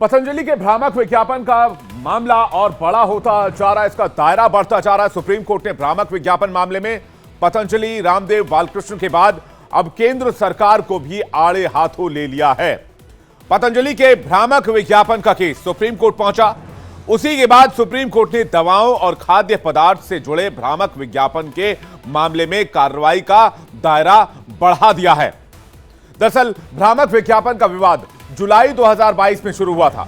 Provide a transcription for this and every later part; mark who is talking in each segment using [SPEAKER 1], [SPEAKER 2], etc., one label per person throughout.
[SPEAKER 1] पतंजलि के भ्रामक विज्ञापन का मामला और बड़ा होता जा रहा है, इसका दायरा बढ़ता जा रहा है। सुप्रीम कोर्ट ने भ्रामक विज्ञापन मामले में पतंजलि, रामदेव, बालकृष्ण के बाद अब केंद्र सरकार को भी आड़े हाथों ले लिया है। पतंजलि के भ्रामक विज्ञापन का केस सुप्रीम कोर्ट पहुंचा। उसी के बाद सुप्रीम कोर्ट ने दवाओं और खाद्य पदार्थ से जुड़े भ्रामक विज्ञापन के मामले में कार्रवाई का दायरा बढ़ा दिया है। दरअसल भ्रामक विज्ञापन का विवाद जुलाई 2022 में शुरू हुआ था,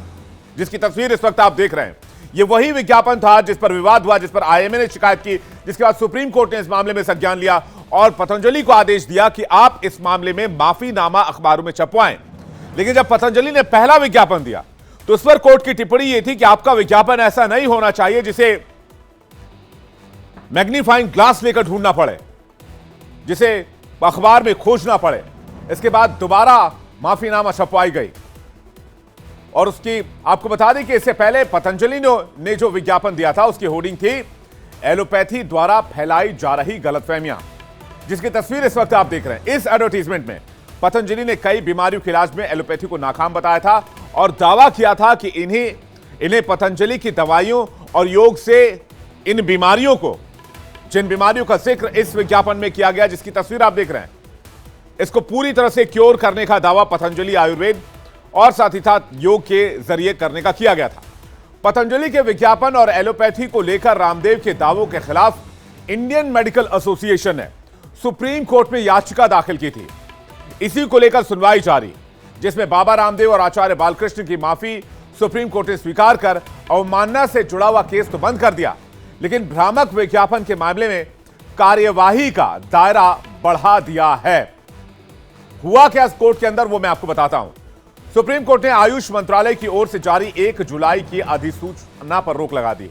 [SPEAKER 1] जिसकी तस्वीर इस वक्त आप देख रहे हैं। यह वही विज्ञापन था जिस पर विवाद हुआ, जिस पर आईएमए ने शिकायत की, जिसके बाद सुप्रीम कोर्ट ने इस मामले में संज्ञान लिया और पतंजलि को आदेश दिया कि आप इस मामले में माफीनामा अखबारों में छपवाएं। लेकिन जब पतंजलि ने पहला विज्ञापन दिया तो उस पर कोर्ट की टिप्पणी यह थी कि आपका विज्ञापन ऐसा नहीं होना चाहिए जिसे मैग्नीफाइंग ग्लास लेकर ढूंढना पड़े, जिसे अखबार में खोजना पड़े। इसके बाद दोबारा माफीनामा छपवाई गई और उसकी आपको बता दें कि इससे पहले पतंजलि ने जो विज्ञापन दिया था उसकी होर्डिंग थी एलोपैथी द्वारा फैलाई जा रही गलतफहमियां, जिसकी तस्वीर इस वक्त आप देख रहे हैं। इस एडवर्टीजमेंट में पतंजलि ने कई बीमारियों के इलाज में एलोपैथी को नाकाम बताया था और दावा किया था कि इन्हें पतंजलि की दवाइयों और योग से इन बीमारियों को, जिन बीमारियों का जिक्र इस विज्ञापन में किया गया, जिसकी तस्वीर आप देख रहे हैं, इसको पूरी तरह से क्योर करने का दावा पतंजलि आयुर्वेद और साथ ही साथ योग के जरिए करने का किया गया था। पतंजलि के विज्ञापन और एलोपैथी को लेकर रामदेव के दावों के खिलाफ इंडियन मेडिकल एसोसिएशन ने सुप्रीम कोर्ट में याचिका दाखिल की थी। इसी को लेकर सुनवाई जारी, जिसमें बाबा रामदेव और आचार्य बालकृष्ण की माफी सुप्रीम कोर्ट ने स्वीकार कर अवमानना से जुड़ा हुआ केस तो बंद कर दिया, लेकिन भ्रामक विज्ञापन के मामले में कार्यवाही का दायरा बढ़ा दिया है। हुआ क्या इस कोर्ट के अंदर, वो मैं आपको बताता हूं। सुप्रीम कोर्ट ने आयुष मंत्रालय की ओर से जारी 1 जुलाई की अधिसूचना पर रोक लगा दी।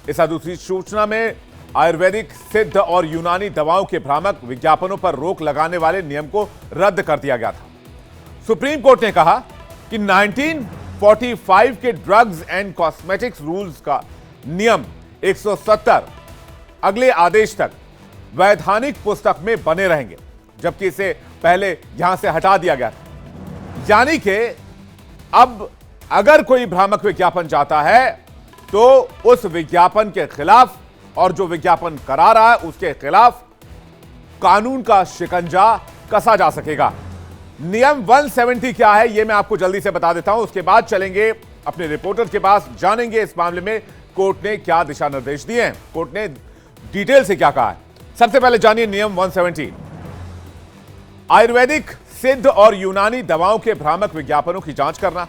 [SPEAKER 1] इस अधिसूचना में आयुर्वेदिक, सिद्ध और यूनानी दवाओं के भ्रामक विज्ञापनों पर रोक लगाने वाले नियम को रद्द कर दिया गया था। सुप्रीम कोर्ट ने कहा कि 1945 के ड्रग्स एंड कॉस्मेटिक्स रूल्स का नियम 170 अगले आदेश तक वैधानिक पुस्तक में बने रहेंगे, जबकि इसे पहले यहां से हटा दिया गया था। यानी कि अब अगर कोई भ्रामक विज्ञापन जाता है तो उस विज्ञापन के खिलाफ और जो विज्ञापन करा रहा है उसके खिलाफ कानून का शिकंजा कसा जा सकेगा। नियम 170 क्या है यह मैं आपको जल्दी से बता देता हूं, उसके बाद चलेंगे अपने रिपोर्टर के पास, जानेंगे इस मामले में कोर्ट ने क्या दिशा निर्देश दिए हैं, कोर्ट ने डिटेल से क्या कहा है। सबसे पहले जानिए नियम 170। आयुर्वेदिक, सिद्ध और यूनानी दवाओं के भ्रामक विज्ञापनों की जांच करना।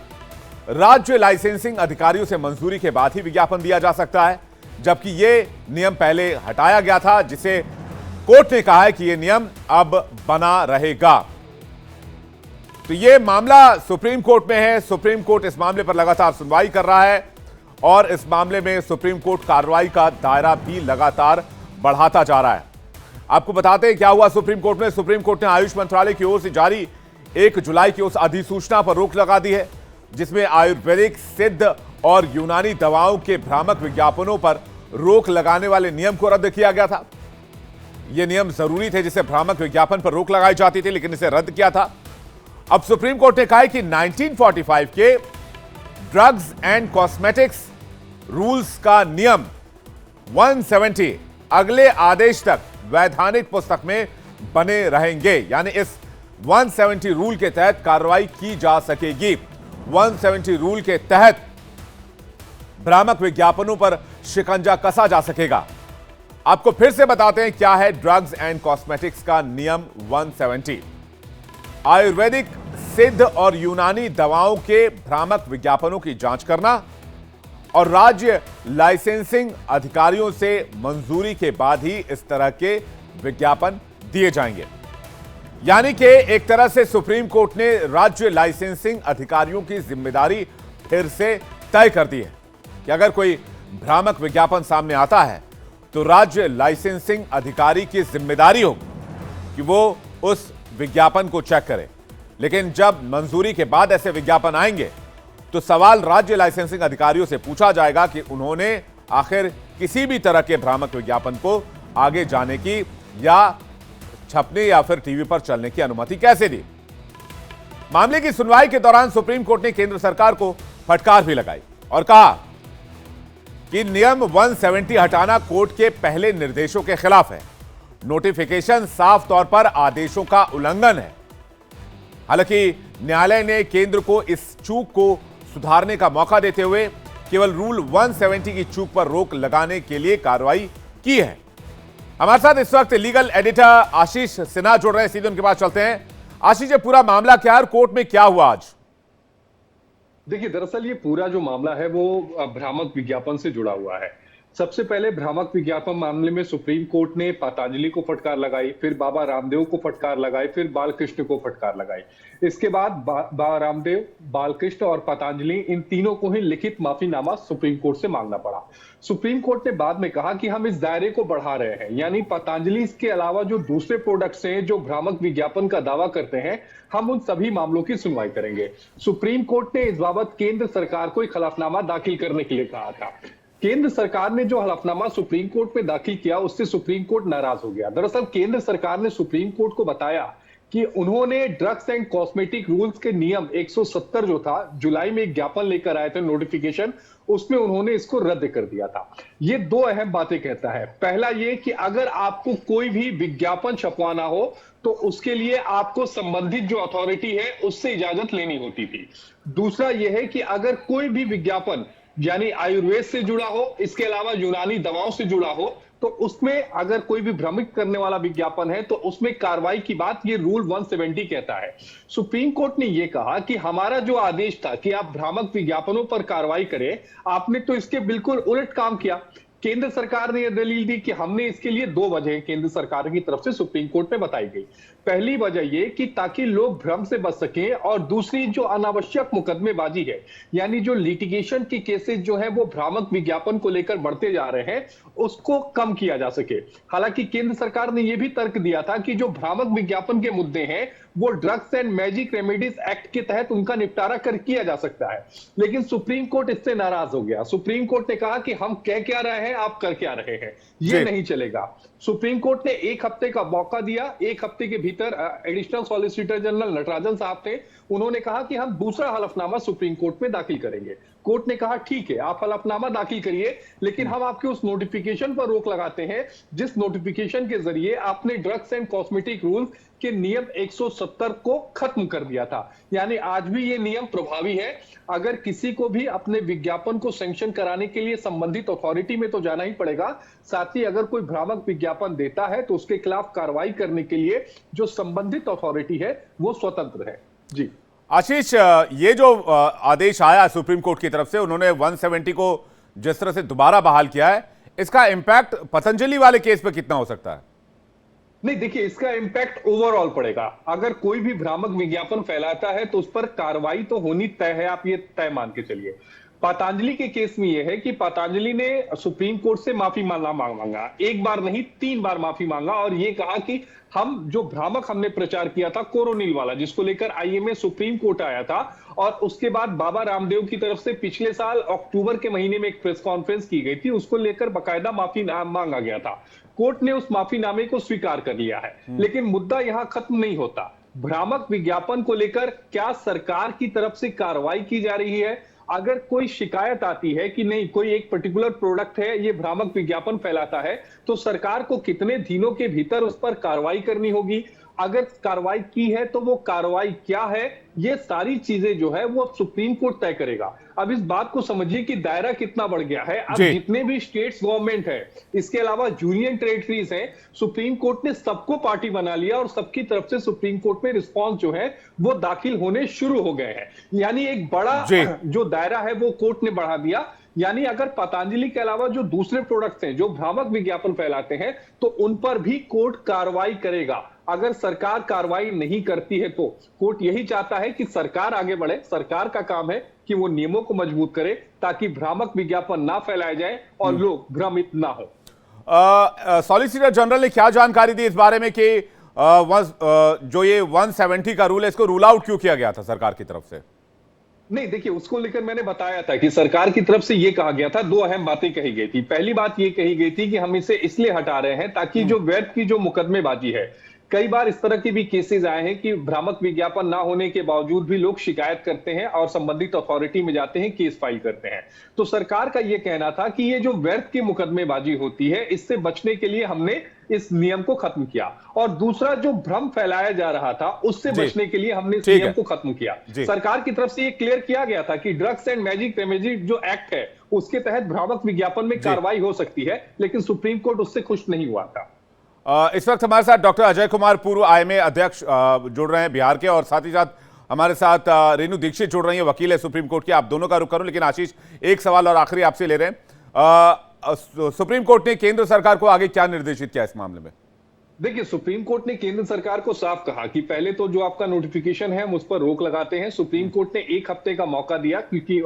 [SPEAKER 1] राज्य लाइसेंसिंग अधिकारियों से मंजूरी के बाद ही विज्ञापन दिया जा सकता है, जबकि यह नियम पहले हटाया गया था, जिसे कोर्ट ने कहा है कि यह नियम अब बना रहेगा। तो यह मामला सुप्रीम कोर्ट में है। सुप्रीम कोर्ट इस मामले पर लगातार सुनवाई कर रहा है और इस मामले में सुप्रीम कोर्ट कार्रवाई का दायरा भी लगातार बढ़ाता जा रहा है। आपको बताते हैं क्या हुआ सुप्रीम कोर्ट में। सुप्रीम कोर्ट ने आयुष मंत्रालय की ओर से जारी 1 जुलाई की उस अधिसूचना पर रोक लगा दी है, जिसमें आयुर्वेदिक, सिद्ध और यूनानी दवाओं के भ्रामक विज्ञापनों पर रोक लगाने वाले नियम को रद्द किया गया था। यह नियम जरूरी थे जिसे भ्रामक विज्ञापन पर रोक लगाई जाती थी, लेकिन इसे रद्द किया था। अब सुप्रीम कोर्ट ने कहा है कि 1945 के ड्रग्स एंड कॉस्मेटिक्स रूल्स का नियम 170 अगले आदेश तक वैधानिक पुस्तक में बने रहेंगे, यानी इस 170 रूल के तहत कार्रवाई की जा सकेगी। 170 रूल के तहत भ्रामक विज्ञापनों पर शिकंजा कसा जा सकेगा। आपको फिर से बताते हैं क्या है ड्रग्स एंड कॉस्मेटिक्स का नियम 170। आयुर्वेदिक, सिद्ध और यूनानी दवाओं के भ्रामक विज्ञापनों की जांच करना और राज्य लाइसेंसिंग अधिकारियों से मंजूरी के बाद ही इस तरह के विज्ञापन दिए जाएंगे। यानी कि एक तरह से सुप्रीम कोर्ट ने राज्य लाइसेंसिंग अधिकारियों की जिम्मेदारी फिर से तय कर दी है कि अगर कोई भ्रामक विज्ञापन सामने आता है तो राज्य लाइसेंसिंग अधिकारी की जिम्मेदारी होगी कि वो उस विज्ञापन को चेक करे। लेकिन जब मंजूरी के बाद ऐसे विज्ञापन आएंगे तो सवाल राज्य लाइसेंसिंग अधिकारियों से पूछा जाएगा कि उन्होंने आखिर किसी भी तरह के भ्रामक विज्ञापन को आगे जाने की या छपने या फिर टीवी पर चलने की अनुमति कैसे दी। मामले की सुनवाई के दौरान सुप्रीम कोर्ट ने केंद्र सरकार को फटकार भी लगाई और कहा कि नियम 170 हटाना कोर्ट के पहले निर्देशों के खिलाफ है। नोटिफिकेशन साफ तौर पर आदेशों का उल्लंघन है। हालांकि न्यायालय ने केंद्र को इस चूक को सुधारने का मौका देते हुए केवल रूल 170 की चूक पर रोक लगाने के लिए कार्रवाई की है। हमारे साथ इस वक्त लीगल एडिटर आशीष सिन्हा जुड़ रहे हैं, सीधे उनके पास चलते हैं। आशीष, ये पूरा मामला क्या है और कोर्ट में क्या हुआ आज?
[SPEAKER 2] देखिए, दरअसल ये पूरा जो मामला है वो भ्रामक विज्ञापन से जुड़ा हुआ है। सबसे पहले भ्रामक विज्ञापन मामले में सुप्रीम कोर्ट ने पतंजलि को फटकार लगाई, फिर बाबा रामदेव को फटकार लगाई, फिर बालकृष्ण को फटकार लगाई। इसके बाद बाबा रामदेव, बालकृष्ण और पतंजलि, इन तीनों को ही लिखित माफीनामा सुप्रीम कोर्ट से मांगना पड़ा। सुप्रीम कोर्ट ने बाद में कहा कि हम इस दायरे को बढ़ा रहे हैं, यानी पतंजलि के अलावा जो दूसरे प्रोडक्ट्स हैं जो भ्रामक विज्ञापन का दावा करते हैं, हम उन सभी मामलों की सुनवाई करेंगे। सुप्रीम कोर्ट ने इस बाबत केंद्र सरकार को एक हलफनामा दाखिल करने के लिए कहा था। केंद्र सरकार ने जो हलफनामा सुप्रीम कोर्ट में दाखिल किया, उससे सुप्रीम कोर्ट नाराज हो गया। दरअसल केंद्र सरकार ने सुप्रीम कोर्ट को बताया कि उन्होंने ड्रग्स एंड कॉस्मेटिक रूल्स के नियम 170 जो था, जुलाई में एक ज्ञापन लेकर आए थे नोटिफिकेशन, उसमें उन्होंने इसको रद्द कर दिया था। ये दो अहम बातें कहता है। पहला ये कि अगर आपको कोई भी विज्ञापन छपवाना हो तो उसके लिए आपको संबंधित जो अथॉरिटी है उससे इजाजत लेनी होती थी। दूसरा यह है कि अगर कोई भी विज्ञापन यानी आयुर्वेद से जुड़ा हो, इसके अलावा यूनानी दवाओं से जुड़ा हो, तो उसमें अगर कोई भी भ्रमित करने वाला विज्ञापन है तो उसमें कार्रवाई की बात ये रूल 170 कहता है। सुप्रीम कोर्ट ने यह कहा कि हमारा जो आदेश था कि आप भ्रामक विज्ञापनों पर कार्रवाई करें, आपने तो इसके बिल्कुल उलट काम किया। केंद्र सरकार ने यह दलील दी कि हमने इसके लिए दो वजह केंद्र सरकार की तरफ से सुप्रीम कोर्ट में बताई गई। पहली वजह यह कि ताकि लोग भ्रम से बच सकें, और दूसरी जो अनावश्यक मुकदमेबाजी है, यानी जो लिटिगेशन के केसेस जो है वो भ्रामक विज्ञापन को लेकर बढ़ते जा रहे हैं, उसको कम किया जा सके। हालांकि केंद्र सरकार ने यह भी तर्क दिया था कि जो भ्रामक विज्ञापन के मुद्दे हैं वो drugs and magic remedies act के तहत उनका निपटारा कर किया जा सकता है। लेकिन सुप्रीम कोर्ट इससे नाराज हो गया। सुप्रीम कोर्ट ने कहा कि हम कह क्या रहे हैं, आप कर क्या रहे हैं, ये नहीं चलेगा। सुप्रीम कोर्ट ने एक हफ्ते का मौका दिया। एक हफ्ते के भीतर एडिशनल सॉलिसिटर जनरल नटराजन साहब थे, उन्होंने कहा कि हम दूसरा हलफनामा सुप्रीम कोर्ट में दाखिल करेंगे। कोर्ट ने कहा ठीक है, आप हलफनामा दाखिल करिए, लेकिन हम आपके उस नोटिफिकेशन पर रोक लगाते हैं जिस नोटिफिकेशन के जरिए आपने ड्रग्स एंड कॉस्मेटिक रूल्स के नियम 170 को खत्म कर दिया था। यानी आज भी ये नियम प्रभावी है। अगर किसी को भी अपने विज्ञापन को सैंक्शन कराने के लिए संबंधित अथॉरिटी में तो जाना ही पड़ेगा, साथ ही अगर कोई भ्रामक विज्ञापन देता है तो उसके खिलाफ कार्रवाई करने के लिए जो संबंधित अथॉरिटी है वो स्वतंत्र है। जी
[SPEAKER 1] आशीष, ये जो आदेश आया सुप्रीम कोर्ट की तरफ से, उन्होंने 170 को जिस तरह से दोबारा बहाल किया है, इसका इंपैक्ट पतंजलि वाले केस पे कितना हो सकता है?
[SPEAKER 2] नहीं, देखिए, इसका इंपैक्ट ओवरऑल पड़ेगा। अगर कोई भी भ्रामक विज्ञापन फैलाता है तो उस पर कार्रवाई तो होनी तय है, आप ये तय मान के चलिए। पतंजलि के केस में यह है कि पतंजलि ने सुप्रीम कोर्ट से माफी मांगा, एक बार नहीं 3 बार माफी मांगा, और यह कहा कि हम जो भ्रामक हमने प्रचार किया था कोरोनिल वाला, जिसको लेकर आईएमए सुप्रीम कोर्ट आया था, और उसके बाद बाबा रामदेव की तरफ से पिछले साल अक्टूबर के महीने में एक प्रेस कॉन्फ्रेंस की गई थी, उसको लेकर बाकायदा माफी मांगा गया था। कोर्ट ने उस माफीनामे को स्वीकार कर लिया है। लेकिन मुद्दा यहां खत्म नहीं होता। भ्रामक विज्ञापन को लेकर क्या सरकार की तरफ से कार्रवाई की जा रही है? अगर कोई शिकायत आती है कि नहीं, कोई एक पर्टिकुलर प्रोडक्ट है ये भ्रामक विज्ञापन फैलाता है, तो सरकार को कितने दिनों के भीतर उस पर कार्रवाई करनी होगी? अगर कार्रवाई की है तो वो कार्रवाई क्या है, ये सारी चीजें जो है वो सुप्रीम कोर्ट तय करेगा। अब इस बात को समझिए कि दायरा कितना बढ़ गया है। अब जितने भी स्टेट्स गवर्नमेंट है, इसके अलावा यूनियन टेरिटरीज हैं, सुप्रीम कोर्ट ने सबको पार्टी बना लिया, और सबकी तरफ से सुप्रीम कोर्ट में रिस्पॉन्स जो है वो दाखिल होने शुरू हो गए हैं। यानी एक बड़ा जो दायरा है वो कोर्ट ने बढ़ा दिया। यानी अगर पतंजलि के अलावा जो दूसरे प्रोडक्ट्स हैं जो भ्रामक विज्ञापन फैलाते हैं, तो उन पर भी कोर्ट कार्रवाई करेगा। अगर सरकार कार्रवाई नहीं करती है तो कोर्ट यही चाहता है कि सरकार आगे बढ़े। सरकार का काम है कि वो नियमों को मजबूत करे ताकि भ्रामक विज्ञापन ना फैलाए जाए और लोग भ्रमित ना हो।
[SPEAKER 1] सॉलिसिटर जनरल ने क्या जानकारी दी इस बारे में कि जो ये 170 का रूल है, इसको रूल आउट क्यों किया गया था सरकार की तरफ से?
[SPEAKER 2] नहीं, देखिए, उसको लेकर मैंने बताया था कि सरकार की तरफ से यह कहा गया था, दो अहम बातें कही गई थी। पहली बात यह कही गई थी कि हम इसे इसलिए हटा रहे हैं ताकि जो वेब की जो मुकदमेबाजी है, कई बार इस तरह के भी केसेस आए हैं कि भ्रामक विज्ञापन ना होने के बावजूद भी लोग शिकायत करते हैं और संबंधित अथॉरिटी में जाते हैं, केस फाइल करते हैं। तो सरकार का यह कहना था कि ये जो व्यर्थ की मुकदमेबाजी होती है, इससे बचने के लिए हमने इस नियम को खत्म किया। और दूसरा जो भ्रम फैलाया जा रहा था, उससे बचने के लिए हमने इस नियम को खत्म किया। सरकार की तरफ से ये क्लियर किया गया था कि ड्रग्स एंड मैजिक रेमेडी जो एक्ट है, उसके तहत भ्रामक विज्ञापन में कार्रवाई हो सकती है, लेकिन सुप्रीम कोर्ट उससे खुश नहीं हुआ था।
[SPEAKER 1] इस वक्त हमारे साथ डॉक्टर अजय कुमार, पूर्व आईएमए अध्यक्ष जुड़ रहे हैं बिहार के, और साथ ही साथ हमारे साथ रेणु दीक्षित जुड़ रही है, वकील है सुप्रीम कोर्ट की। आप दोनों का रुख करूं, लेकिन आशीष एक सवाल और आखिरी आपसे ले रहे हैं। सुप्रीम कोर्ट ने केंद्र सरकार को आगे क्या निर्देशित किया इस मामले में?
[SPEAKER 2] देखिए, सुप्रीम कोर्ट ने केंद्र सरकार को साफ कहा कि पहले तो जो आपका नोटिफिकेशन है हम उस पर रोक लगाते हैं। सुप्रीम कोर्ट ने 1 हफ्ते का मौका दिया, क्योंकि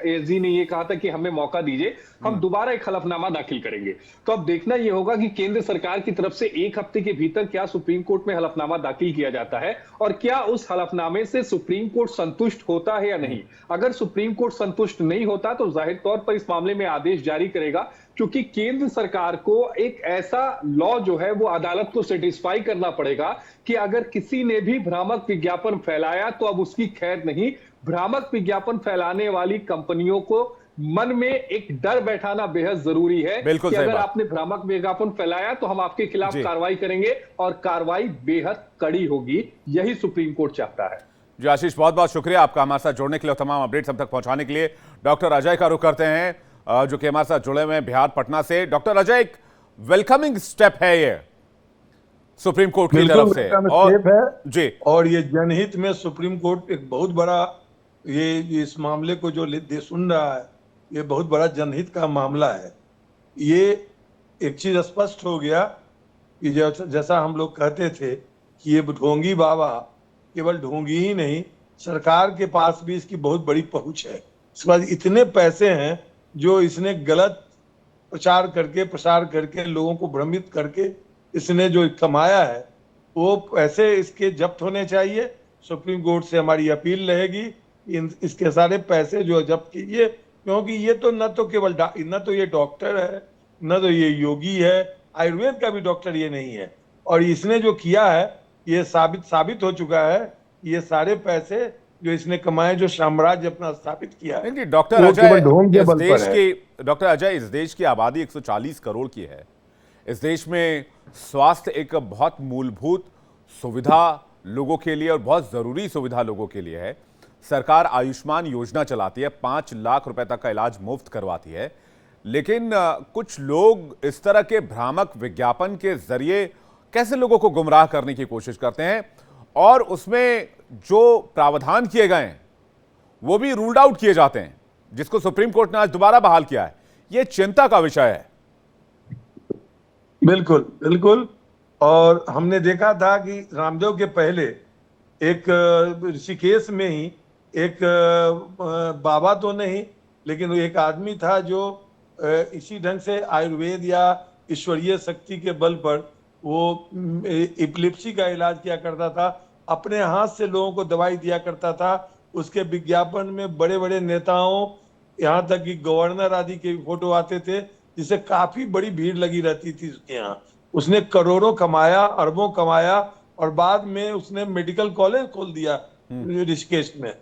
[SPEAKER 2] एएसजी ने ये कहा था कि हमें मौका दीजिए, हम दोबारा एक हलफनामा दाखिल करेंगे। तो अब देखना यह होगा कि केंद्र सरकार की तरफ से 1 हफ्ते के भीतर क्या सुप्रीम कोर्ट में हलफनामा दाखिल किया जाता है, और क्या उस हलफनामे से सुप्रीम कोर्ट संतुष्ट होता है या नहीं। अगर सुप्रीम कोर्ट संतुष्ट नहीं होता तो जाहिर तौर पर इस मामले में आदेश जारी करेगा, क्योंकि केंद्र सरकार को एक ऐसा लॉ जो है वो अदालत को सेटिस्फाई करना पड़ेगा कि अगर किसी ने भी भ्रामक विज्ञापन फैलाया तो अब उसकी खैर नहीं। भ्रामक विज्ञापन फैलाने वाली कंपनियों को मन में एक डर बैठाना बेहद जरूरी है कि अगर आपने भ्रामक विज्ञापन फैलाया तो हम आपके खिलाफ कार्रवाई करेंगे, और कार्रवाई बेहद कड़ी होगी। यही सुप्रीम कोर्ट चाहता है।
[SPEAKER 1] जी आशीष, बहुत बहुत शुक्रिया आपका हमारे साथ जुड़ने के लिए, तमाम अपडेट्स हम तक पहुंचाने के लिए। डॉक्टर अजय का रुख करते हैं, जो कि हमारे साथ जुड़े हुए हैं बिहार पटना से। डॉक्टर अजय, एक वेलकमिंग स्टेप है ये सुप्रीम कोर्ट की तरफ से,
[SPEAKER 3] और ये जनहित में सुप्रीम कोर्ट एक बहुत बड़ा, ये इस मामले को जो सुन रहा है, ये बहुत बड़ा जनहित का मामला है। ये एक चीज स्पष्ट हो गया कि जैसा हम लोग कहते थे कि ये ढोंगी बाबा केवल ढोंगी ही नहीं, सरकार के पास भी इसकी बहुत बड़ी पहुंच है। इसके बाद इतने पैसे हैं जो इसने गलत प्रसार करके लोगों को भ्रमित करके इसने जो कमाया है, वो पैसे इसके जब्त होने चाहिए। सुप्रीम कोर्ट से हमारी अपील रहेगी, इसके सारे पैसे जो जब्त कीजिए, क्योंकि ये तो न तो केवल न तो ये डॉक्टर है, न तो ये योगी है, आयुर्वेद का भी डॉक्टर ये नहीं है। और इसने जो किया है ये साबित हो चुका है, ये सारे पैसे जो इसने कमाए, जो साम्राज्य अपना स्थापित किया है।
[SPEAKER 1] डॉक्टर अजय, इस देश की आबादी 140 करोड़ की है। इस देश में स्वास्थ्य एक बहुत मूलभूत सुविधा लोगों के लिए और बहुत जरूरी सुविधा लोगों के लिए है। सरकार आयुष्मान योजना चलाती है, 5 लाख रुपए तक का इलाज मुफ्त करवाती है, लेकिन कुछ लोग इस तरह के भ्रामक विज्ञापन के जरिए कैसे लोगों को गुमराह करने की कोशिश करते हैं, और उसमें जो प्रावधान किए गए हैं वो भी रूल्ड आउट किए जाते हैं, जिसको सुप्रीम कोर्ट ने आज दोबारा बहाल किया है। यह चिंता का विषय है।
[SPEAKER 3] बिल्कुल बिल्कुल। और हमने देखा था कि रामदेव के पहले एक ऋषिकेश में ही एक बाबा तो नहीं, लेकिन एक आदमी था जो इसी ढंग से आयुर्वेद या ईश्वरीय शक्ति के बल पर वो एपिलेप्सी का इलाज किया करता था, अपने हाथ से लोगों को दवाई दिया करता था। उसके विज्ञापन में बड़े बड़े नेताओं, यहाँ तक कि गवर्नर आदि के फोटो आते थे, जिससे काफी बड़ी भीड़ लगी रहती थी उसके यहाँ। उसने करोड़ों कमाया, अरबों कमाया, और बाद में उसने मेडिकल कॉलेज खोल दिया ऋषिकेश में,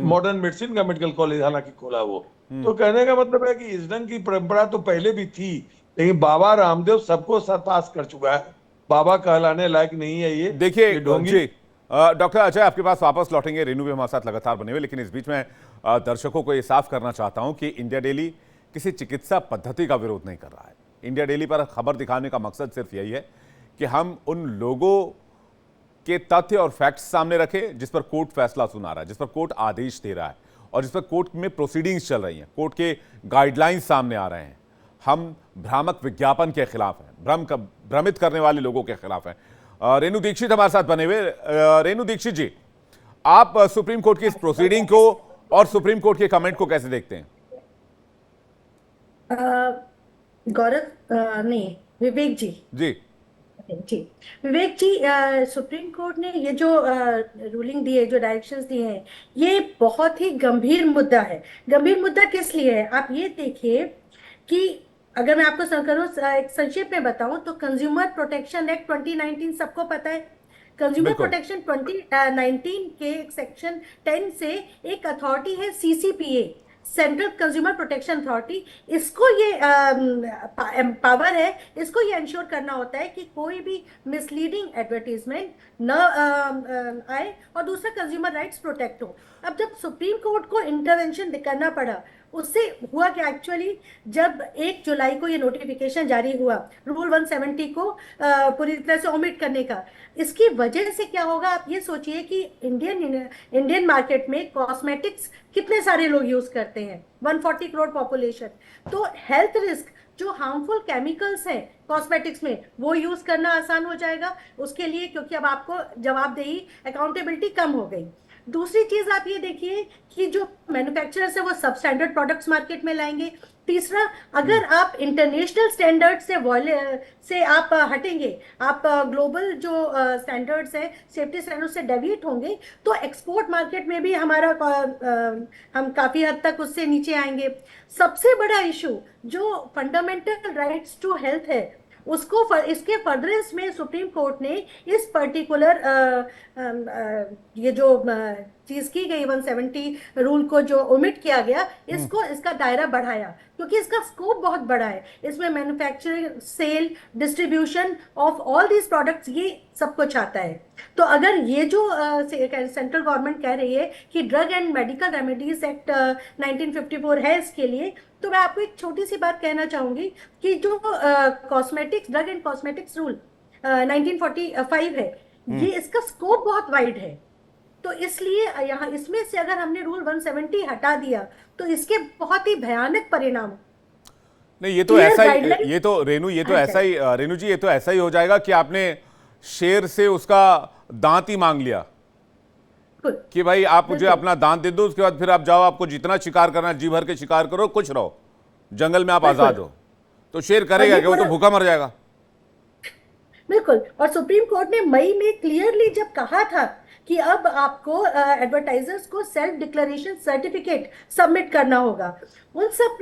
[SPEAKER 3] मॉडर्न मेडिसिन का मेडिकल कॉलेज हालांकि खोला वो। तो कहने का मतलब है कि इस ढंग की परंपरा तो पहले भी थी, लेकिन बाबा रामदेव सबको सरपास कर चुका है। बाबा कहलाने लायक नहीं है ये।
[SPEAKER 1] देखिए डॉक्टर अजय, आपके पास वापस लौटेंगे, रेणु भी हमारे साथ लगातार बने हुए, लेकिन इस बीच में दर्शकों को ये साफ करना चाहता हूं कि इंडिया डेली किसी चिकित्सा पद्धति का विरोध नहीं कर रहा है। इंडिया डेली पर खबर दिखाने का मकसद सिर्फ यही है कि हम उन लोगों के तथ्य और फैक्ट्स सामने रखें जिस पर कोर्ट फैसला सुना रहा है, जिस पर कोर्ट आदेश दे रहा है, और जिस पर कोर्ट में प्रोसीडिंग्स चल रही हैं, कोर्ट के गाइडलाइंस सामने आ रहे हैं। हम भ्रामक विज्ञापन के खिलाफ हैं, भ्रमित करने वाले लोगों के खिलाफ हैं। रेणु दीक्षित हमारे साथ बने हुए। रेणु दीक्षित जी, आप सुप्रीम कोर्ट की इस प्रोसीडिंग को और सुप्रीम कोर्ट के कमेंट को कैसे देखते हैं?
[SPEAKER 4] गौरव नहीं, विवेक जी
[SPEAKER 1] जी
[SPEAKER 4] विवेक जी, सुप्रीम कोर्ट ने ये जो रूलिंग दी है, जो डायरेक्शंस दिए हैं, ये बहुत ही गंभीर मुद्दा है। गंभीर मुद्दा किस लिए है? आप ये देखिए कि अगर मैं आपको करूँ एक संक्षेप में बताऊं तो कंज्यूमर प्रोटेक्शन एक्ट 2019 सबको पता है। कंज्यूमर
[SPEAKER 1] बिल्कुल।
[SPEAKER 4] प्रोटेक्शन 2019 के सेक्शन 10 से एक अथॉरिटी है CCPA, central consumer protection authority. इसको ये पावर है, इसको ये इंश्योर करना होता है कि कोई भी मिसलीडिंग एडवर्टीजमेंट न आए और दूसरा कंज्यूमर राइट्स प्रोटेक्ट हो। अब जब सुप्रीम कोर्ट को इंटरवेंशन करना पड़ा, उससे हुआ कि एक्चुअली जब 1 जुलाई को ये नोटिफिकेशन जारी हुआ रूल 170 को पूरी तरह से ओमिट करने का, इसकी वजह से क्या होगा आप ये सोचिए कि इंडियन मार्केट में कॉस्मेटिक्स कितने सारे लोग यूज करते हैं, 140 करोड़ पॉपुलेशन। तो हेल्थ रिस्क जो हार्मफुल केमिकल्स हैं कॉस्मेटिक्स में वो यूज करना आसान हो जाएगा उसके लिए, क्योंकि अब आपको जवाबदेही अकाउंटेबिलिटी कम हो गई। दूसरी चीज आप ये देखिए कि जो मैन्युफैक्चरर्स है वो सब स्टैंडर्ड प्रोडक्ट्स मार्केट में लाएंगे। तीसरा, अगर आप इंटरनेशनल स्टैंडर्ड से आप हटेंगे, आप ग्लोबल जो स्टैंडर्ड्स है सेफ्टी स्टैंडर्ड से डेविएट होंगे, तो एक्सपोर्ट मार्केट में भी हमारा हम काफी हद तक उससे नीचे आएंगे। सबसे बड़ा इशू जो फंडामेंटल राइट्स टू हेल्थ है उसको इसके फर्दरेंस में सुप्रीम कोर्ट ने इस पर्टिकुलर ये जो चीज की गई 170 रूल को जो ओमिट किया गया, इसको इसका दायरा बढ़ाया क्योंकि इसका स्कोप बहुत बड़ा है। इसमें manufacturing, sale, distribution of all these products ये सब कुछ आता है। तो अगर ये जो सेंट्रल गवर्नमेंट कह रही है कि drug and medical remedies act 1954 है इसके लिए, तो मैं आपको एक छोटी सी बात कहना चाहूंगी कि जो cosmetics drug and cosmetics rule 1945 है, ये इसका स्कोप बहुत वाइड है। तो इसलिए यहाँ इसमें से अगर हमने रूल 170 हटा दिया तो इसके बहुत ही भयानक परिणाम।
[SPEAKER 1] नहीं, ये तो ऐसा ही, ये तो रेनू, ये तो ऐसा ही, रेनू जी, ये तो ऐसा ही हो जाएगा कि आपने शेर से उसका दांत ही मांग लिया कि भाई आप मुझे अपना दांत दे दो, उसके बाद फिर आप जाओ, आपको जितना शिकार करना जी भर के शिकार करो, कुछ रहो जंगल में, आप आजाद हो। तो शेर करेगा क्या? वो तो भूखा मर जाएगा।
[SPEAKER 4] बिल्कुल। और सुप्रीम कोर्ट ने मई में क्लियरली जब कहा था कि अब आपको एडवर्टाइजर्स को सेल्फ डिक्लेरेशन सर्टिफिकेट सबमिट करना होगा, उन सब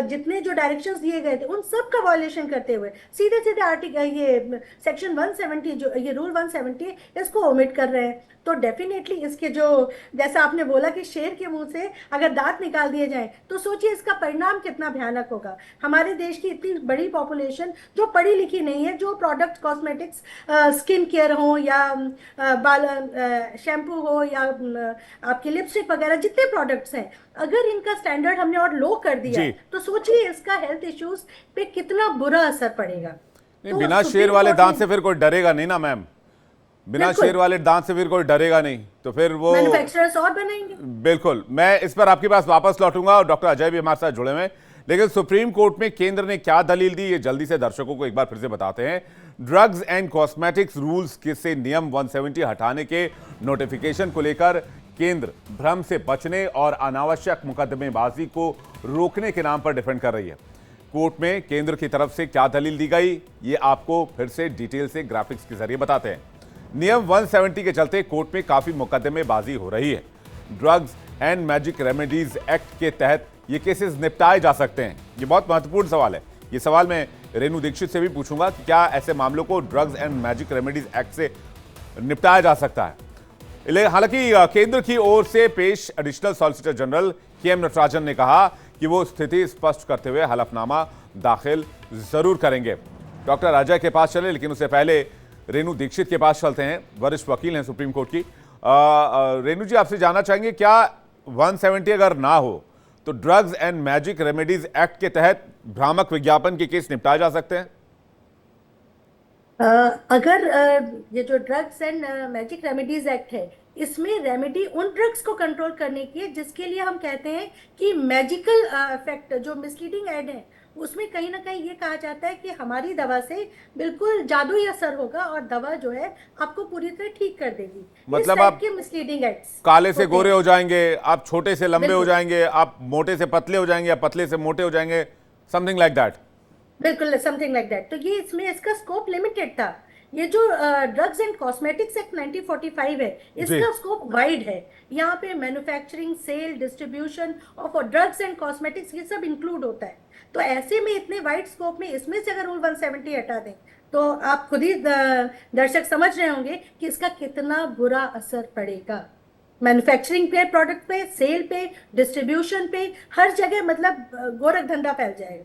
[SPEAKER 4] जितने जो डायरेक्शंस दिए गए थे उन सब का वायलेशन करते हुए सीधे सीधे आर्टिकल ये सेक्शन 170 जो ये रूल 170 इसको ओमिट कर रहे हैं। तो डेफिनेटली इसके जो, जैसा आपने बोला कि शेर के मुंह से अगर दांत निकाल दिए जाएं तो सोचिए इसका परिणाम कितना भयानक होगा। हमारे देश की इतनी बड़ी पॉपुलेशन जो पढ़ी लिखी नहीं है, जो प्रोडक्ट कॉस्मेटिक्स, स्किन केयर हो या बाल शैम्पू हो या आपकी लिपस्टिक वगैरह जितने प्रोडक्ट्स हैं, अगर इनका स्टैंडर्ड हमने और लो कर दिया तो सोचिए इसका हेल्थ इश्यूज पे कितना बुरा असर पड़ेगा।
[SPEAKER 1] नहीं, बिना शेर वाले दांत से फिर कोई डरेगा नहीं ना मैम, बिना शेर वाले दांत से फिर कोई डरेगा नहीं, तो फिर वो
[SPEAKER 4] मैन्युफैक्चरर्स और बनाएंगे।
[SPEAKER 1] बिल्कुल, मैं इस पर आपके पास वापस लौटूंगा और डॉक्टर अजय भी हमारे साथ जुड़े हुए हैं। लेकिन सुप्रीम कोर्ट में केंद्र ने क्या दलील दी, ये जल्दी से दर्शकों को एक बार फिर से बताते हैं। ड्रग्स एंड कॉस्मेटिक्स रूल्स से नियम 170 हटाने के नोटिफिकेशन को लेकर केंद्र भ्रम से बचने और अनावश्यक मुकदमेबाजी को रोकने के नाम पर डिफेंड कर रही है। कोर्ट में केंद्र की तरफ से क्या दलील दी गई, ये आपको फिर से डिटेल से ग्राफिक्स के जरिए बताते हैं। नियम 170 के चलते कोर्ट में काफी मुकदमेबाजी हो रही है। Drugs and magic remedies act के तहत ये केसेस निपटाए जा सकते हैं। ये बहुत महत्वपूर्ण सवाल है। ये सवाल मैं रेनू दीक्षित से भी पूछूंगा कि क्या ऐसे मामलों को drugs and magic remedies act से निपटाया जा सकता है। हालांकि केंद्र की ओर से पेश additional solicitor general KM Natarajan ने कहा कि वो स्थिति स्पष्ट करते हुए हलफनामा दाखिल जरूर करेंगे। डॉक्टर अजय के पास चले, लेकिन उससे पहले रेनू दीक्षित के पास चलते हैं, वरिष्ठ वकील हैं सुप्रीम कोर्ट की। रेनू जी, आपसे जानना चाहेंगे क्या 170 अगर ना हो तो drugs and magic remedies act के तहत भ्रामक विज्ञापन के केस निपटाए जा सकते हैं?
[SPEAKER 4] अगर ये जो drugs and magic remedies act है, इसमें रेमेडी उन ड्रग्स को कंट्रोल करने की है जिसके लिए हम कहते हैं कि मैजिकल इफेक्ट, जो मिसलीडिंग एड है उसमें कहीं ना कहीं ये कहा जाता है कि हमारी दवा से बिल्कुल जादुई असर होगा और दवा जो है आपको पूरी तरह ठीक कर देगी।
[SPEAKER 1] मतलब आप
[SPEAKER 4] के मिसलीडिंग एड्स,
[SPEAKER 1] काले से गोरे हो जाएंगे, आप छोटे से लंबे हो जाएंगे, आप मोटे से पतले हो जाएंगे, या पतले से मोटे हो जाएंगे, समथिंग लाइक दैट।
[SPEAKER 4] बिल्कुल समथिंग लाइक दैट। तो ये इसमें इसका स्कोप लिमिटेड था, ये जो ड्रग्स एंड कॉस्मेटिक्स एक्ट 1945 है,
[SPEAKER 1] जी
[SPEAKER 4] इसका स्कोप वाइड है। यहाँ पे manufacturing, sale, distribution of drugs and cosmetics ये सब इंक्लूड होता है। तो ऐसे में इतने वाइड स्कोप में इसमें से अगर रूल 170 हटा दें तो आप खुद ही दर्शक समझ रहे होंगे कि इसका कितना बुरा असर पड़ेगा मैन्युफैक्चरिंग पे, प्रोडक्ट पे, सेल पे, डिस्ट्रीब्यूशन पे, हर जगह। मतलब गोरख धंधा फैल जाएगा।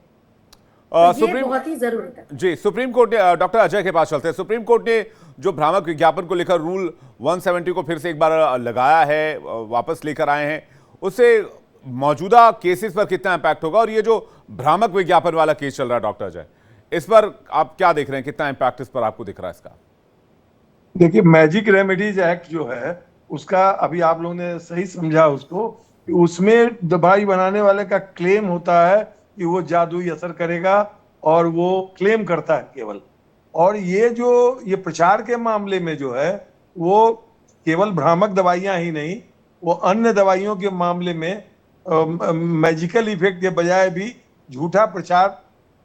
[SPEAKER 4] तो ये
[SPEAKER 1] सुप्रीम
[SPEAKER 4] बहुत ही जरूरत है।
[SPEAKER 1] जी सुप्रीम कोर्ट ने, डॉक्टर अजय के पास चलते हैं। सुप्रीम कोर्ट ने जो भ्रामक विज्ञापन को लेकर रूल 170 को फिर से एक बार लगाया है, वापस लेकर आए हैं, उससे मौजूदा केसेस पर कितना इम्पैक्ट होगा? और ये जो भ्रामक विज्ञापन वाला केस चल रहा है डॉक्टर अजय, इस पर आप क्या देख रहे हैं? कितना इम्पैक्ट इस पर आपको दिख रहा है इसका?
[SPEAKER 3] देखिए, मैजिक रेमेडीज एक्ट जो है उसका अभी आप लोगों ने सही समझा उसको, कि उसमें दवाई बनाने वाले का क्लेम होता है कि वो जादुई असर करेगा, और वो क्लेम करता है केवल। और ये प्रचार के मामले में जो है वो केवल भ्रामक दवाइयां ही नहीं, वो अन्य दवाइयों के मामले में मैजिकल इफेक्ट के बजाय भी झूठा प्रचार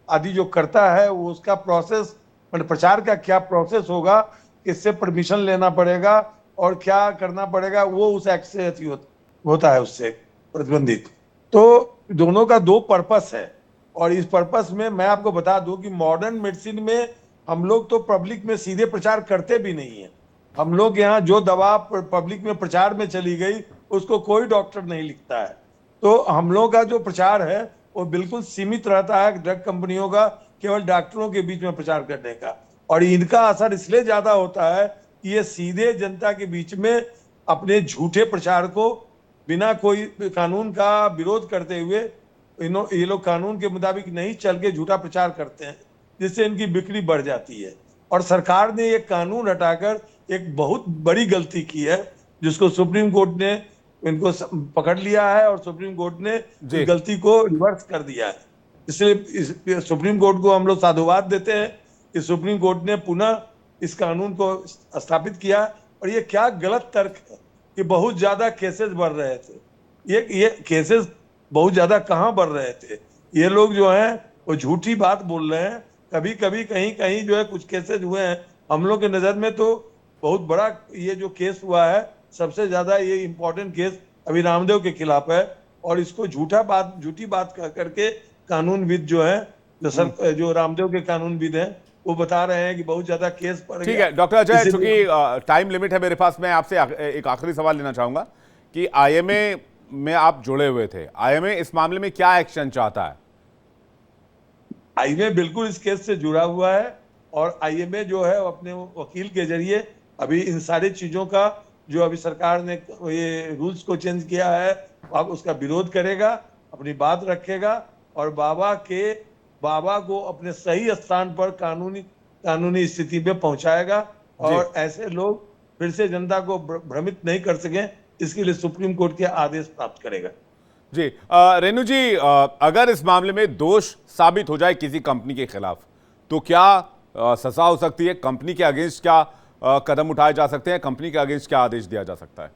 [SPEAKER 3] आदि जो करता है, वो उसका प्रोसेस, मतलब प्रचार का क्या प्रोसेस होगा, किससे परमिशन लेना पड़ेगा और क्या करना पड़ेगा, वो उस एक्ट से होता है, उससे प्रतिबंधित। तो दोनों का दो पर्पस है। और इस पर्पस में मैं आपको बता दूं कि मॉडर्न मेडिसिन में हम लोग तो पब्लिक में सीधे प्रचार करते भी नहीं है। हम लोग यहाँ जो दवा पब्लिक में प्रचार में चली गई उसको कोई डॉक्टर नहीं लिखता है। तो हम लोग का जो प्रचार है वो बिल्कुल सीमित रहता है ड्रग कंपनियों का केवल डॉक्टरों के बीच में प्रचार करने का। और इनका असर इसलिए ज्यादा होता है कि ये सीधे जनता के बीच में अपने झूठे प्रचार को बिना कोई कानून का विरोध करते हुए ये लोग कानून के मुताबिक नहीं चल के झूठा प्रचार करते हैं, जिससे इनकी बिक्री बढ़ जाती है। और सरकार ने ये कानून हटाकर एक बहुत बड़ी गलती की है, जिसको सुप्रीम कोर्ट ने इनको पकड़ लिया है, और सुप्रीम कोर्ट ने
[SPEAKER 1] जी
[SPEAKER 3] इस गलती को रिवर्स कर दिया है। इसलिए सुप्रीम कोर्ट को हम लोग साधुवाद देते हैं कि सुप्रीम कोर्ट ने पुनः इस कानून को स्थापित किया। और ये क्या गलत तर्क है कि बहुत ज्यादा केसेस बढ़ रहे थे। ये केसेस बहुत ज्यादा कहाँ बढ़ रहे थे? ये लोग जो हैं वो झूठी बात बोल रहे हैं। कभी कभी कहीं कहीं जो है कुछ केसेस हुए हैं। हम लोग के नजर में तो बहुत बड़ा ये जो केस हुआ है, सबसे ज्यादा ये इंपॉर्टेंट केस अभी रामदेव के खिलाफ है। और इसको झूठी बात करके कानूनविद जो है, जो रामदेव के कानूनविद हैं, वो बता रहे हैं कि बहुत ज्यादा केस पड़ गया।
[SPEAKER 1] ठीक है डॉक्टर अजय, चूंकि टाइम लिमिट है मेरे पास, मैं आपसे एक आखिरी सवाल लेना चाहूंगा कि आईएमए में आप जुड़े हुए थे, आईएमए इस मामले में क्या एक्शन चाहता है?
[SPEAKER 3] आईएमए बिल्कुल इस केस से जुड़ा हुआ है, और आईएमए जो है अपने वकील के जरिए अभी इन सारी चीजों का, जो अभी सरकार ने ये रूल्स को चेंज किया है, अब उसका विरोध करेगा, अपनी बात रखेगा, और बाबा को अपने सही स्थान पर कानूनी स्थिति में पहुंचाएगा, और ऐसे लोग फिर से जनता को भ्रमित नहीं कर सकें, इसके लिए सुप्रीम कोर्ट के आदेश प्राप्त करेगा।
[SPEAKER 1] जी रेणु जी, अगर इस मामले में दोष साबित हो जाए किसी कंपनी के खिलाफ, तो क्या सजा हो सकती है? कंपनी के अगेंस्ट क्या कदम उठाए जा सकते हैं? कंपनी के अगेंस्ट क्या आदेश दिया जा सकता है?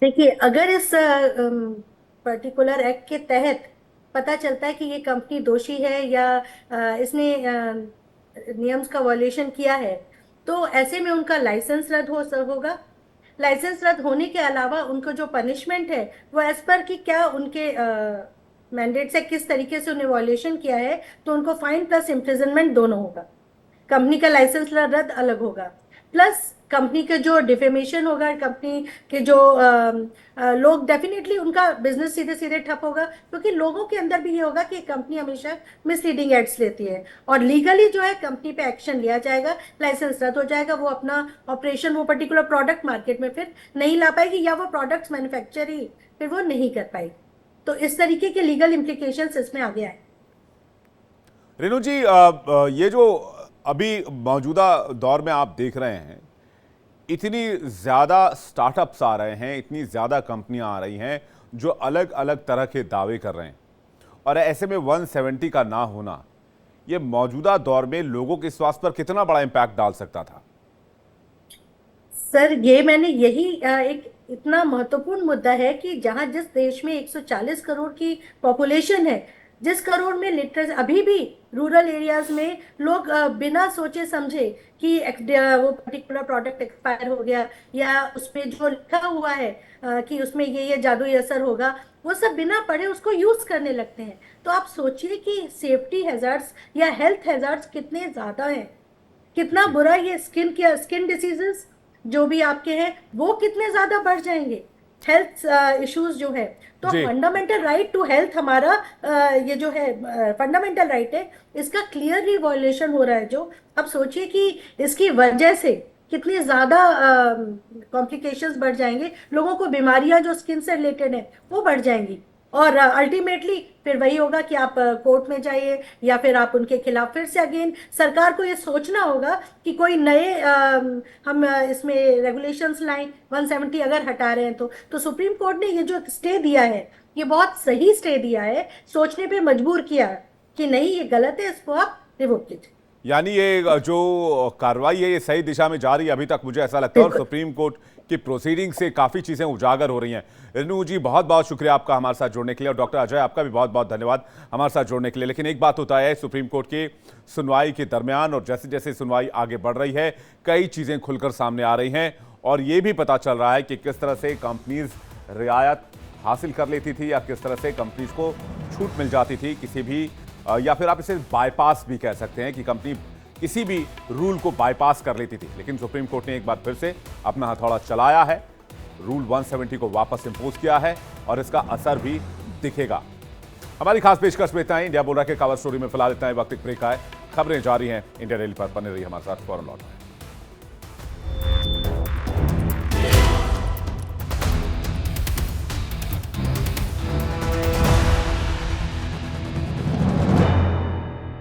[SPEAKER 4] देखिए, अगर इस पर्टिकुलर एक्ट के तहत पता चलता है कि ये कंपनी दोषी है या इसने नियम्स का वॉल्यूशन किया है, तो ऐसे में उनका लाइसेंस रद्द होगा। लाइसेंस रद्द होने के अलावा उनको जो पनिशमेंट है वो एज पर कि क्या उनके मैंडेट से किस तरीके से उन्हें वॉल्यूशन किया है, तो उनको फाइन प्लस इम्प्रिजनमेंट दोनों होगा। कंपनी का लाइसेंस रद्द अलग होगा, प्लस कंपनी के जो डिफेमेशन होगा, कंपनी के जो लोग, डेफिनेटली उनका बिजनेस सीधे सीधे ठप होगा, क्योंकि लोगों के अंदर भी ये होगा कि कंपनी हमेशा मिसलीडिंग एड्स लेती है। और लीगली जो है कंपनी पे एक्शन लिया जाएगा, लाइसेंस रद्द हो जाएगा, वो अपना ऑपरेशन, वो पर्टिकुलर प्रोडक्ट मार्केट में फिर नहीं ला पाएगी, या वो प्रोडक्ट्स मैन्युफैक्चर ही फिर वो नहीं कर पाएगी। तो इस तरीके के लीगल इम्प्लीकेशंस इसमें आ गया है।
[SPEAKER 1] रेणु जी, ये जो अभी मौजूदा दौर में आप देख रहे हैं, इतनी ज़्यादा स्टार्टअप्स आ रहे हैं, इतनी ज़्यादा कंपनियां आ रही हैं जो अलग अलग तरह के दावे कर रहे हैं, और ऐसे में 170 का ना होना ये मौजूदा दौर में लोगों के स्वास्थ्य पर कितना बड़ा इम्पैक्ट डाल सकता था?
[SPEAKER 4] सर, ये मैंने यही एक इतना महत्वपूर्ण मुद्दा है कि जहां जिस देश में 140 करोड़ की पॉपुलेशन है, जिस करोड़ में लिटरेसी, अभी भी रूरल एरियाज में लोग बिना सोचे समझे कि वो पर्टिकुलर प्रोडक्ट एक्सपायर हो गया या उसमें जो लिखा हुआ है कि उसमें ये जादुई असर होगा, वो सब बिना पढ़े उसको यूज करने लगते हैं। तो आप सोचिए कि सेफ्टी हैजर्ड्स या हेल्थ हैजर्ड्स कितने ज्यादा हैं, कितना बुरा ये स्किन डिसीजेस जो भी आपके हैं वो कितने ज्यादा बढ़ जाएंगे, हेल्थ इश्यूज जो है। तो फंडामेंटल राइट टू हेल्थ हमारा ये जो है फंडामेंटल राइट है, इसका क्लियरली वायलेशन हो रहा है। जो अब सोचिए कि इसकी वजह से कितनी ज्यादा कॉम्प्लिकेशंस बढ़ जाएंगे, लोगों को बीमारियां जो स्किन से रिलेटेड है वो बढ़ जाएंगी, और अल्टीमेटली फिर वही होगा कि आप कोर्ट में जाइए या फिर आप उनके खिलाफ फिर से अगेन सरकार को ये सोचना होगा कि कोई नए हम इसमें रेगुलेशंस लाएं। 170 अगर हटा रहे हैं तो सुप्रीम कोर्ट ने ये जो स्टे दिया है ये बहुत सही स्टे दिया है, सोचने पे मजबूर किया कि नहीं ये गलत है, इसको आप रिवोक कीजिए।
[SPEAKER 1] यानी ये जो कार्रवाई है ये सही दिशा में जा रही है अभी तक, मुझे ऐसा लगता है, और सुप्रीम कोर्ट की प्रोसीडिंग से काफ़ी चीज़ें उजागर हो रही हैं। रेणु जी बहुत बहुत शुक्रिया आपका हमारे साथ जुड़ने के लिए, और डॉक्टर अजय आपका भी बहुत बहुत धन्यवाद हमारे साथ जुड़ने के लिए। लेकिन एक बात होता है, सुप्रीम कोर्ट की सुनवाई के दरमियान और जैसे जैसे सुनवाई आगे बढ़ रही है कई चीज़ें खुलकर सामने आ रही हैं, और ये भी पता चल रहा है कि किस तरह से कंपनीज रियायत हासिल कर लेती थी या किस तरह से कंपनीज को छूट मिल जाती थी किसी भी, या फिर आप इसे बाईपास भी कह सकते हैं कि कंपनी किसी भी रूल को बाईपास कर लेती थी। लेकिन सुप्रीम कोर्ट ने एक बार फिर से अपना हथौड़ा चलाया है, रूल 170 को वापस इंपोज किया है और इसका असर भी दिखेगा। हमारी खास पेशकश में इतना ही। इंडिया बोल रहा है कि कवर स्टोरी में फिलहाल इतना ही, वक्त एक ब्रेक का है, खबरें जारी हैं। इंडिया डेली पर बने रही हमारे साथ, फौरन लौट आए।